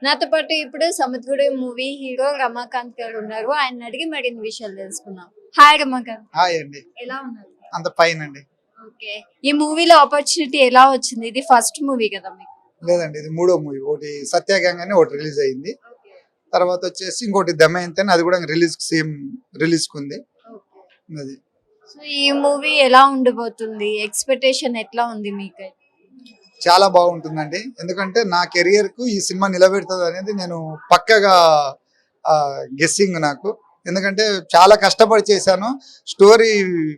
నాతో పాటు ఇప్పుడు సముద్రుడు మూవీ హీరో రమాకాంత్ గారు ఉన్నారు. ఆయన అడిగి మరిన్ని విషయాలు తెలుసుకుందాం. హాయ్ రమాకాంత్, హాయ్ అండి. ఎలా ఉన్నారు? అంత ఫైన్ అండి. ఓకే. ఈ మూవీలో ఆపర్చునిటీ ఎలా వచ్చింది? ఇది ఫస్ట్ మూవీ కదా మీకు? లేదండి, ఇది మూడో మూవీ. ఒకటి సత్యాగ్యాంగ్ అని ఒకటి రిలీజ్ అయింది. తర్వాత వచ్చేసి ఇంకోటి దమయంతి అని, అది కూడా రిలీజ్ సేమ్ రిలీజ్ కుంది. అది సో ఈ మూవీ ఎలా ఉండబోతుంది? ఎక్స్పెక్టేషన్ ఎట్లా ఉంది మీకు? చాలా బాగుంటుందండి. ఎందుకంటే నా కెరియర్ కు ఈ సినిమా నిలబెడుతుంది అనేది నేను పక్కగా గెస్సింగ్ నాకు. ఎందుకంటే చాలా కష్టపడి చేశాను. స్టోరీ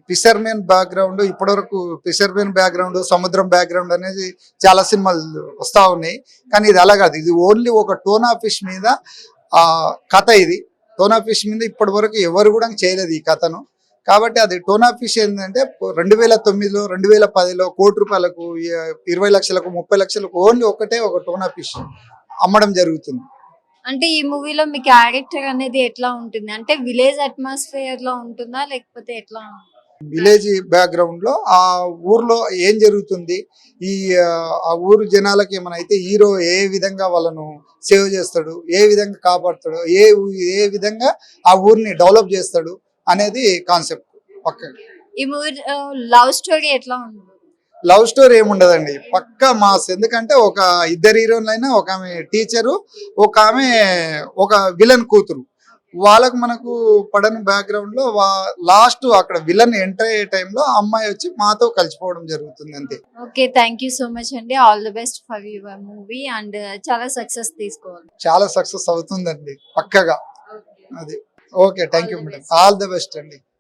ఫిషర్మెన్ బ్యాక్గ్రౌండ్, ఇప్పటివరకు ఫిషర్మెన్ బ్యాక్గ్రౌండ్, సముద్రం బ్యాక్గ్రౌండ్ అనేది చాలా సినిమాలు వస్తూ ఉన్నాయి. కానీ ఇది అలా కాదు. ఇది ఓన్లీ ఒక టోనా ఫిష్ మీద కథ. ఇది టోనా ఫిష్ మీద ఇప్పటి వరకు ఎవరు కూడా చేయలేదు ఈ కథను. కాబట్టి అది టోనా ఫిష్ ఏంటంటే 2009లో 2010లో ₹1,00,00,000కు 20 లక్షలకు 30 లక్షలకు ఓన్లీ ఒకటే ఒక టోనా ఫిష్ అమ్మడం జరుగుతుంది. అంటే ఈ మూవీలో మీ క్యారెక్టర్ అనేది ఎట్లా ఉంటుంది? అంటే విలేజ్ అట్మాస్ఫియర్ లో ఉంటుందా లేకపోతే ఎట్లా? విలేజ్ బ్యాక్గ్రౌండ్ లో ఆ ఊర్లో ఏం జరుగుతుంది, ఈ ఆ ఊరు జనాలకి ఏమైనా అయితే హీరో ఏ విధంగా వాళ్ళను సేవ్ చేస్తాడు, ఏ విధంగా కాపాడుతాడు, ఏ విధంగా ఆ ఊరిని డెవలప్ చేస్తాడు అనేది కాన్సెప్ట్. పక్కగా ఈ మూవీ లవ్ స్టోరీ ఎట్లా ఉంది? లవ్ స్టోరీ ఏముండదండి, పక్కా మాస్. ఎందుకంటే ఒక ఇద్దరు హీరోయిన్లైనా, ఒక ఆమె టీచరు, ఒక ఆమె ఒక విలన్ కూతురు. వాళ్ళకు మనకు పడని బ్యాక్గ్రౌండ్ లో లాస్ట్ అక్కడ విలన్ ఎంటర్ అయ్యే టైంలో అమ్మాయి వచ్చి మాతో కలిసిపోవడం జరుగుతుంది అంతే. Okay, thank you so much అండి. All the best for your movie and చాలా సక్సెస్ తీసుకోవాలి. చాలా సక్సెస్ అవుతుందండి పక్కగా. అది okay, thank you madam. All the best అండి.